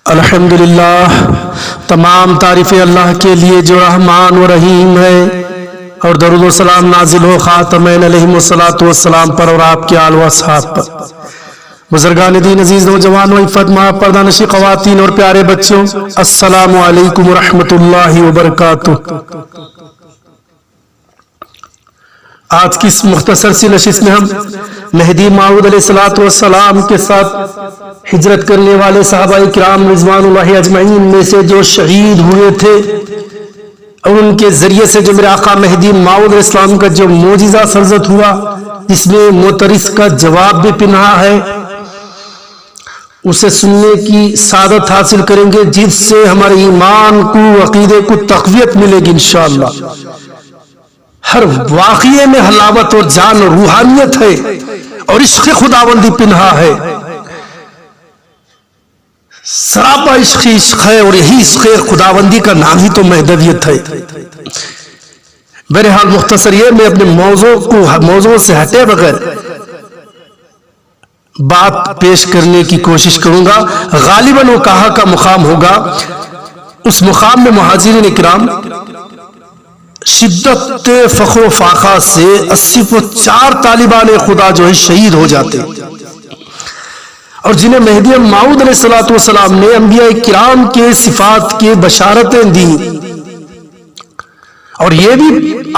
الحمدللہ، تمام تعریفیں اللہ کے لیے جو رحمان و رحیم ہے، اور درود و سلام نازل ہو خاتمین علیہم الصلاۃ والسلام پر اور آپ کے آل و اصحاب پر۔ بزرگان دین، عزیز نوجوان و عفت ماں پردہ نشی خواتین اور پیارے بچوں، السلام علیکم ورحمۃ اللہ وبرکاتہ۔ آج کی اس مختصر سی نشست میں ہم مہدی موعود علیہ السلام کے ساتھ ہجرت کرنے والے صحابہ کرام رضوان اللہ اجمعین میں سے جو شہید ہوئے تھے اور ان کے ذریعے سے جو میرے آقا مہدی موعود علیہ السلام کا جو معجزہ سرزد ہوا، جس میں معترض کا جواب بھی پنہا ہے، اسے سننے کی سعادت حاصل کریں گے، جس سے ہمارے ایمان کو، عقیدے کو تقویت ملے گی انشاءاللہ۔ ہر واقعے میں حلاوت اور جان اور روحانیت ہے اور عشق خداوندی پنہا ہے، سراپا عشق ہے، اور یہی عشق خداوندی کا نام ہی تو مہدویت ہے۔ بہرحال مختصر یہ میں اپنے موضوع سے ہٹے بغیر بات پیش کرنے کی کوشش کروں گا۔ غالباً وہ کہاں کا مقام ہوگا، اس مقام میں مہاجرین اکرام شدت فخر و فاخر سے 84 طالبان خدا جو ہے شہید ہو جاتے، اور جنہیں مہدی موعود علیہ السلام نے انبیاء کرام کے صفات کے بشارتیں دی، اور یہ بھی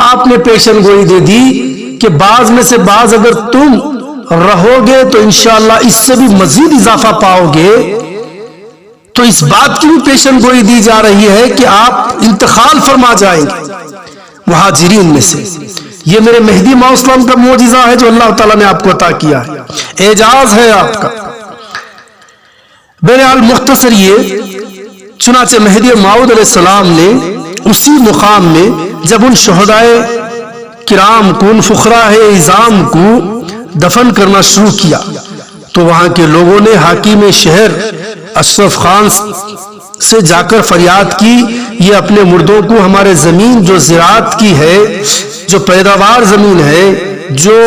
آپ نے پیشن گوئی دے دی کہ بعض میں سے بعض اگر تم رہو گے تو انشاءاللہ اس سے بھی مزید اضافہ پاؤ گے۔ تو اس بات کی بھی پیشن گوئی دی جا رہی ہے کہ آپ انتقال فرما جائیں گے مہاجرین میں سے۔ یہ میرے مہدی موعود السلام کا معجزہ ہے جو اللہ تعالیٰ نے آپ کو عطا کیا ہے، اعجاز ہے آپ کا۔ بہرحال مختصر یہ، چنانچہ مہدی موعود علیہ السلام نے اسی مقام میں جب ان شہدائے کرام کو، ان فقراء عظام کو دفن کرنا شروع کیا، تو وہاں کے لوگوں نے حاکم شہر اشرف خان سے جا کر فریاد کی، یہ اپنے مردوں کو ہمارے زمین جو زراعت کی ہے، جو پیداوار زمین ہے، جو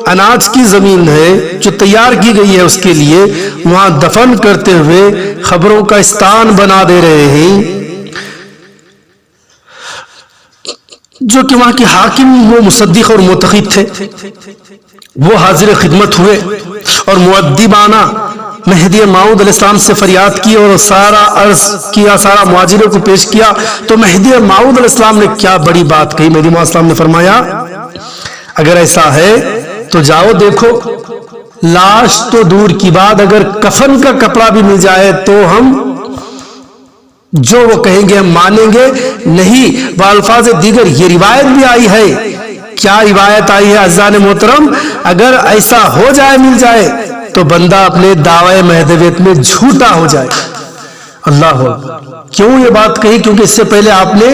اناج کی زمین ہے، جو تیار کی گئی ہے اس کے لیے وہاں دفن کرتے ہوئے خبروں کا استان بنا دے رہے ہیں، جو کہ وہاں کے حاکم وہ مصدق اور معتقد تھے، وہ حاضر خدمت ہوئے اور مؤدبانہ مہدی موعود علیہ السلام سے فریاد کی اور سارا عرض کیا، سارا معاجرے کو پیش کیا۔ تو مہدی موعود علیہ السلام نے کیا بڑی بات کہی، مہدی موعود علیہ السلام نے فرمایا اگر ایسا ہے تو جاؤ دیکھو، لاش تو دور کی بات، اگر کفن کا کپڑا بھی مل جائے تو ہم جو وہ کہیں گے ہم مانیں گے نہیں۔ بالفاظ دیگر یہ روایت بھی آئی ہے، کیا روایت آئی ہے عزیزان محترم، اگر ایسا ہو جائے، مل جائے تو بندہ اپنے دعوی مہدویت میں جھوٹا ہو جائے۔ اللہ اکبر۔ کیوں یہ بات کہی؟ کیونکہ اس سے پہلے آپ نے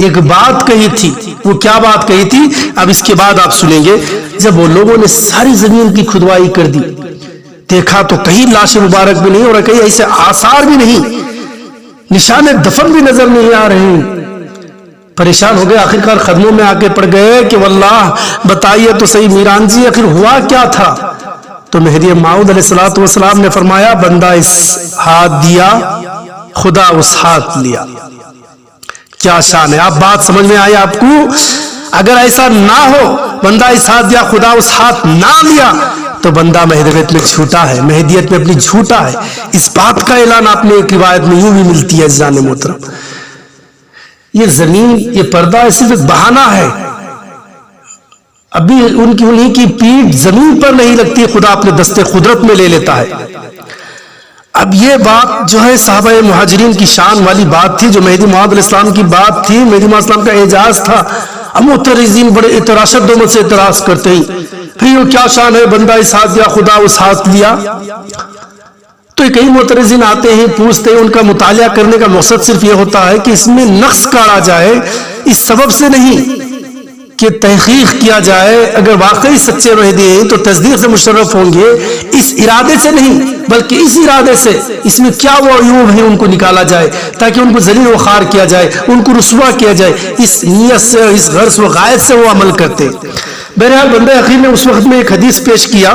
ایک بات کہی تھی۔ وہ کیا بات کہی تھی اب اس کے بعد آپ سنیں گے۔ جب وہ لوگوں نے ساری زمین کی کھدوائی کر دی، دیکھا تو کہیں لاش مبارک بھی نہیں، اور کہیں ایسے آثار بھی نہیں، نشان دفن بھی نظر نہیں آ رہے ہیں۔ پریشان ہو گئے، آخرکار قدموں میں آ کے پڑ گئے کہ واللہ بتائیے تو صحیح میران جی آخر ہوا کیا تھا؟ تو مہدی موعود علیہ السلام نے فرمایا بندہ اس ہاتھ دیا، خدا اس ہاتھ لیا۔ کیا شان ہے! آپ بات سمجھ میں آئی آپ کو؟ اگر ایسا نہ ہو، بندہ اس ہاتھ دیا، خدا اس ہاتھ نہ لیا، تو بندہ مہدویت میں جھوٹا ہے، مہدیت میں اپنی جھوٹا ہے۔ اس بات کا اعلان آپ نے ایک روایت میں یوں بھی ملتی ہے عزیزان محترم۔ یہ زمین، یہ پردہ صرف ایک بہانہ ہے، ابھی انہیں کی پیٹھ زمین پر نہیں لگتی، خدا اپنے دستے قدرت میں لے لیتا ہے۔ اب یہ بات جو ہے صحابہ مہاجرین کی شان والی بات تھی، جو مہدی موعود علیہ السلام کی بات تھی، مہدی موعود علیہ السلام کا اعجاز تھا۔ اب معترضین بڑے اعتراض سے اعتراض کرتے ہیں، بھئی کیا شان ہے، بندہ اس ہاتھ دیا، خدا اس ہاتھ لیا۔ تو کئی معترضین آتے ہیں، پوچھتے ہیں، ان کا مطالعہ کرنے کا مقصد صرف یہ ہوتا ہے کہ اس میں نقص کاڑا جائے، اس سبب سے نہیں کہ تحقیق کیا جائے، اگر واقعی سچے مہدی ہیں تو تصدیق سے مشرف ہوں گے، اس ارادے سے نہیں بلکہ اس ارادے سے اس میں کیا وہ عیوب ہیں ان کو نکالا جائے، تاکہ ان کو ذلیل و خوار کیا جائے، ان کو رسوا کیا جائے، اس نیت سے، اس غرض و غایت سے وہ عمل کرتے۔ بہرحال بندہ یقین نے اس وقت میں ایک حدیث پیش کیا۔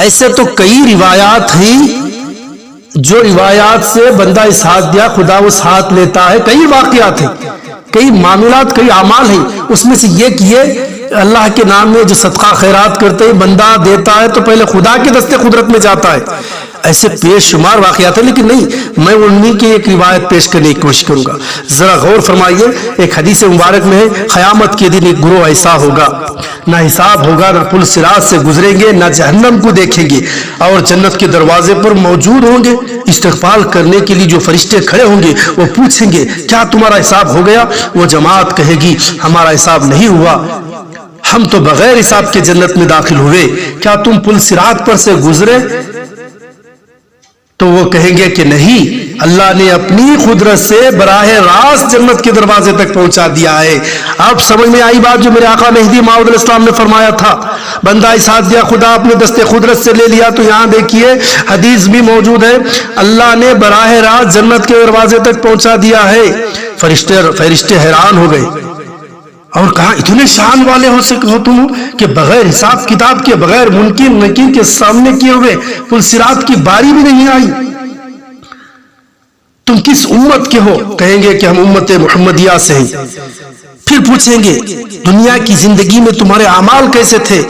ایسے تو کئی روایات ہیں جو روایات سے بندہ اس ہاتھ دیا خدا اس ہاتھ لیتا ہے. کئی واقعات ہیں, کئی معاملات, کئی اعمال ہیں, اس میں سے یہ کہ اللہ کے نام میں جو صدقہ خیرات کرتے ہیں بندہ دیتا ہے تو پہلے خدا کے دستے قدرت میں جاتا ہے. ایسے بے شمار واقعات ہیں, لیکن نہیں, میں انہی کی ایک روایت پیش کرنے کی کوشش کروں گا. ذرا غور فرمائیے, ایک حدیث مبارک میں ہے قیامت کے دن ایک گروہ ایسا ہوگا نہ حساب ہوگا, نہ پل صراط سے گزریں گے, نہ جہنم کو دیکھیں گے, اور جنت کے دروازے پر موجود ہوں گے. استقبال کرنے کے لیے جو فرشتے کھڑے ہوں گے وہ پوچھیں گے کیا تمہارا حساب ہو گیا؟ وہ جماعت کہے گی ہمارا حساب نہیں ہوا, ہم تو بغیر حساب کے جنت میں داخل ہوئے, کیا تم پل صراط پر سے گزرے؟ تو وہ کہیں گے کہ نہیں, اللہ نے اپنی قدرت سے براہ راست جنت کے دروازے تک پہنچا دیا ہے. اب سمجھ میں آئی بات جو میرے آقا مہدی موعود علیہ السلام نے فرمایا تھا, بندہ اس ہاتھ دیا خدا اپنے دستے قدرت سے لے لیا. تو یہاں دیکھیے حدیث بھی موجود ہے, اللہ نے براہ راست جنت کے دروازے تک پہنچا دیا ہے. فرشتے حیران ہو گئے اور کہا اتنے شان والے ہو تم کہ بغیر حساب کتاب کے, بغیر منکر نکیر کے سامنے کیے ہوئے پل صراط کی باری بھی نہیں آئی, تم کس امت کے ہو؟ کہیں گے کہ ہم امت محمدیہ سے ہیں. پھر پوچھیں گے دنیا کی زندگی میں تمہارے اعمال کیسے تھے,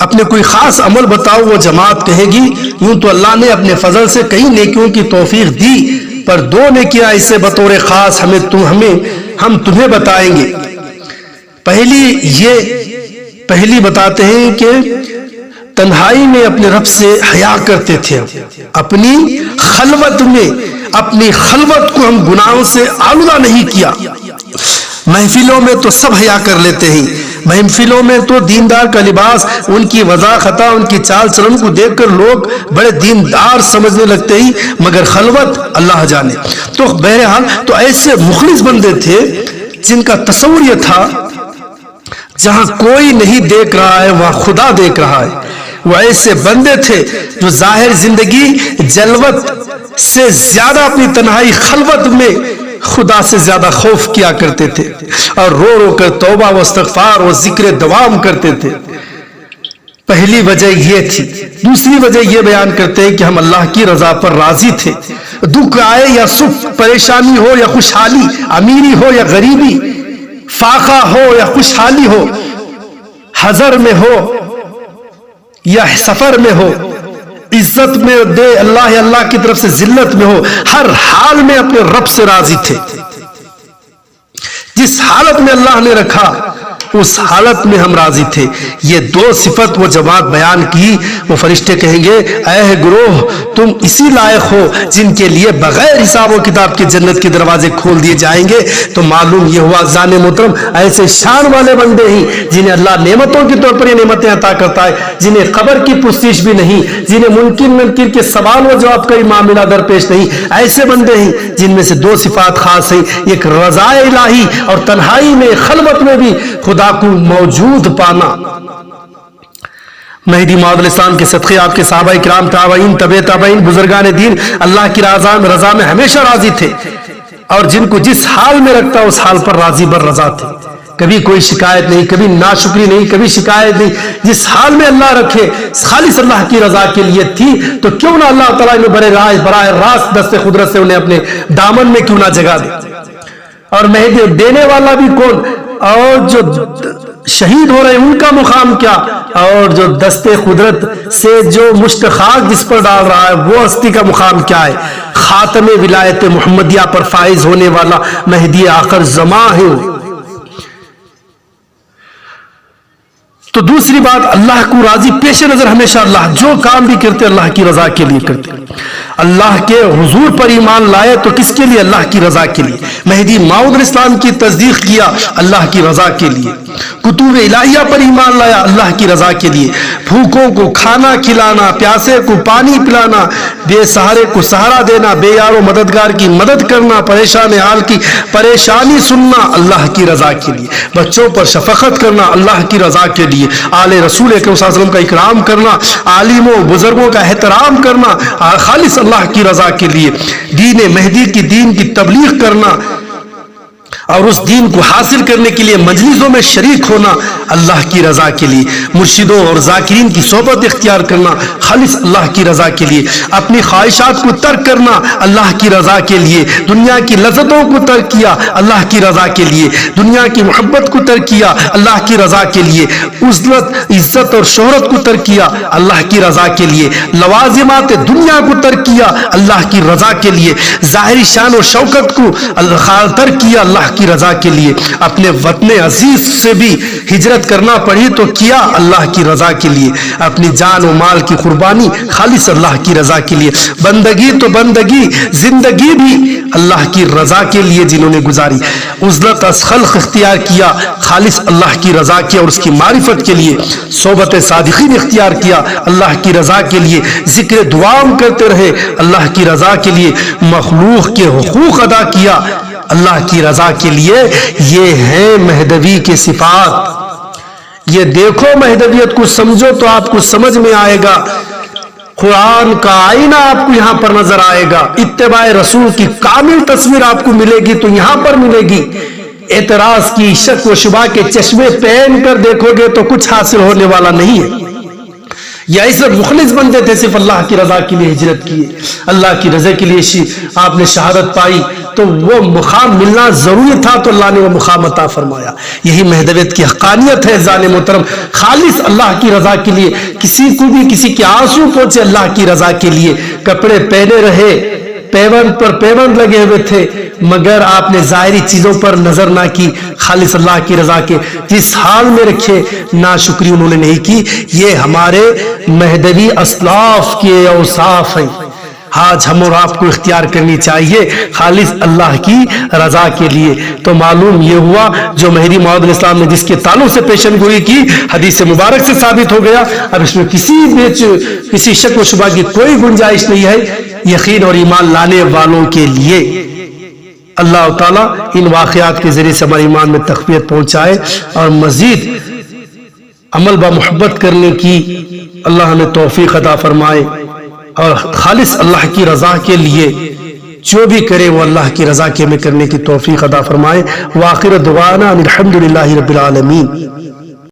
اپنے کوئی خاص عمل بتاؤ. وہ جماعت کہے گی یوں تو اللہ نے اپنے فضل سے کئی نیکیوں کی توفیق دی, پر 2 نیکیاں اسے بطور خاص ہم تمہیں بتائیں گے. پہلی بتاتے ہیں کہ تنہائی میں اپنے رب سے حیا کرتے تھے, اپنی خلوت کو ہم گناہوں سے آلودہ نہیں کیا. محفلوں میں تو سب حیا کر لیتے ہیں, محفلوں میں تو دیندار کا لباس, ان کی وضع خطا, ان کی چال چلن کو دیکھ کر لوگ بڑے دیندار سمجھنے لگتے ہیں, مگر خلوت اللہ جانے. تو بہرحال تو ایسے مخلص بندے تھے جن کا تصور یہ تھا جہاں کوئی نہیں دیکھ رہا ہے وہاں خدا دیکھ رہا ہے. وہ ایسے بندے تھے جو ظاہر زندگی جلوت سے زیادہ اپنی تنہائی خلوت میں خدا سے زیادہ خوف کیا کرتے تھے, اور رو رو کر توبہ و استغفار و ذکر دوام کرتے تھے. پہلی وجہ یہ تھی. دوسری وجہ یہ بیان کرتے ہیں کہ ہم اللہ کی رضا پر راضی تھے. دکھ آئے یا سکھ, پریشانی ہو یا خوشحالی, امیری ہو یا غریبی, فاقہ ہو یا خوشحالی ہو, حضر میں ہو یا سفر میں ہو, عزت میں دے اللہ کی طرف سے ذلت میں ہو, ہر حال میں اپنے رب سے راضی تھے. جس حالت میں اللہ نے رکھا اس حالت میں ہم راضی تھے. یہ 2 صفت وہ جماعت بیان کی. وہ فرشتے کہیں گے اے گروہ تم اسی لائق ہو جن کے لیے بغیر حساب و کتاب کے جنت کے دروازے کھول دیے جائیں گے. تو معلوم یہ ہوا زان محترم ایسے شان والے بندے ہیں جنہیں اللہ نعمتوں کے طور پر یہ نعمتیں عطا کرتا ہے, جنہیں قبر کی پرسش بھی نہیں, جنہیں منکر کے سوال و جواب کا معاملہ درپیش نہیں. ایسے بندے ہیں جن میں سے 2 صفات خاص ہیں, ایک رضا الہی اور تنہائی میں خلوت میں بھی خدا کو موجود پانا. مہدی موعود علیہ السلام کے صدقے آپ کے صحابہ کرام, تابعین, تبع تابعین, بزرگان دین اللہ کی رضا میں ہمیشہ راضی تھے, اور جن کو جس حال میں رکھتا اس حال پر راضی بر رضا تھے. کبھی کوئی شکایت نہیں, کبھی ناشکری نہیں, کبھی شکایت نہیں. جس حال میں اللہ رکھے خالص اللہ کی رضا کے لیے تھی, تو کیوں نہ اللہ تعالیٰ نے براہ راست دست قدرت سے انہیں اپنے دامن میں کیوں نہ جگہ دے. اور مہدی دینے والا بھی کون, اور جو شہید ہو رہے ہیں ان کا مقام کیا, اور جو دست قدرت سے جو مشتخاق جس پر ڈال رہا ہے وہ ہستی کا مقام کیا ہے. خاتم ولایت محمدیہ پر فائز ہونے والا مہدی آخر زمان ہے. تو دوسری بات, اللہ کو راضی پیش نظر ہمیشہ اللہ جو کام بھی کرتے اللہ کی رضا کے لیے کرتے. اللہ کے حضور پر ایمان لائے تو کس کے لیے؟ اللہ کی رضا کے لیے. مہدی موعود علیہ السلام کی تصدیق کیا اللہ کی رضا کے لیے. کتب الہیہ پر ایمان لایا اللہ کی رضا کے لیے. بھوکوں کو کھانا کھلانا, پیاسے کو پانی پلانا, بے سہارے کو سہارا دینا, بے یار و مددگار کی مدد کرنا, پریشان حال کی پریشانی سننا اللہ کی رضا کے لیے. بچوں پر شفقت کرنا اللہ کی رضا کے لیے. آل رسول اکرم صلی اللہ علیہ وسلم کا اکرام کرنا, عالموں بزرگوں کا احترام کرنا خالص اللہ کی رضا کے لیے. دین مہدی کی دین کی تبلیغ کرنا, اور اس دین کو حاصل کرنے کے لیے مجلسوں میں شریک ہونا اللہ کی رضا کے لیے، مرشدوں اور ذاکرین کی صحبت اختیار کرنا خالص اللہ کی رضا کے لیے، اپنی خواہشات کو ترک کرنا اللہ کی رضا کے لیے، دنیا کی لذتوں کو ترک کیا اللہ کی رضا کے لیے، دنیا کی محبت کو ترک کیا اللہ کی رضا کے لیے، عزت اور شہرت کو ترک کیا اللہ کی رضا کے لیے، لوازمات دنیا کو ترک کیا اللہ کی رضا کے لیے، ظاہری شان و شوکت کو ترک کیا اللہ کی رضا کے لیے، اپنے وطن عزیز سے بھی ہجرت کرنا پڑی تو کیا اللہ کی رضا کے لیے، اپنی جان و مال کی قربانی خالص اللہ کی رضا کے لیے، بندگی تو بندگی زندگی بھی اللہ کی رضا کے لیے جنہوں نے گزاری، عزلت از خلق اختیار کیا خالص اللہ کی رضا کے اور اس کی معرفت کے لیے، صحبت صادقین اختیار کیا اللہ کی رضا کے لیے، ذکر دعام کرتے رہے اللہ کی رضا کے لیے، مخلوق کے حقوق ادا کیا اللہ کی رضا کے لیے، یہ ہیں مہدوی کے صفات۔ یہ دیکھو مہدویت کو سمجھو تو آپ کو سمجھ میں آئے گا، قرآن کا آئینہ آپ کو یہاں پر نظر آئے گا، اتباع رسول کی کامل تصویر آپ کو ملے گی تو یہاں پر ملے گی، اعتراض کی شک و شبہ کے چشمے پہن کر دیکھو گے تو کچھ حاصل ہونے والا نہیں ہے۔ یا اس مخلص بندے تھے، صرف اللہ کی رضا کے لیے ہجرت کیے، اللہ کی رضا کے لیے آپ نے شہادت پائی تو وہ مقام ملنا ضروری تھا تو اللہ نے وہ مقام عطا فرمایا۔ یہی مہدویت کی حقانیت ہے ذان محترم، خالص اللہ کی رضا کے لیے، کسی کو بھی کسی کے آنسو پہنچے اللہ کی رضا کے لیے، کپڑے پہنے رہے، پیوند پر پیوند لگے ہوئے تھے، مگر آپ نے ظاہری چیزوں پر نظر نہ کی، خالص اللہ کی رضا کے جس حال میں رکھے ناشکری انہوں نے نہیں کی۔ یہ ہمارے مہدوی اسلاف کے اوصاف ہیں، آج ہم اور آپ کو اختیار کرنی چاہیے خالص اللہ کی رضا کے لیے۔ تو معلوم یہ ہوا جو مہدی موعود علیہ السلام نے جس کے تعلق سے پیشن گوئی کی حدیث مبارک سے ثابت ہو گیا، اب اس میں کسی شک و شبہ کی کوئی گنجائش نہیں ہے یقین اور ایمان لانے والوں کے لیے۔ اللہ تعالیٰ ان واقعات کے ذریعے سے ہمارے ایمان میں تقویت پہنچائے اور مزید عمل با محبت کرنے کی اللہ ہمیں توفیق عطا فرمائے، اور خالص اللہ کی رضا کے لیے جو بھی کرے وہ اللہ کی رضا کے میں کرنے کی توفیق عطا فرمائے۔ وآخر دعوانا الحمدللہ رب العالمین۔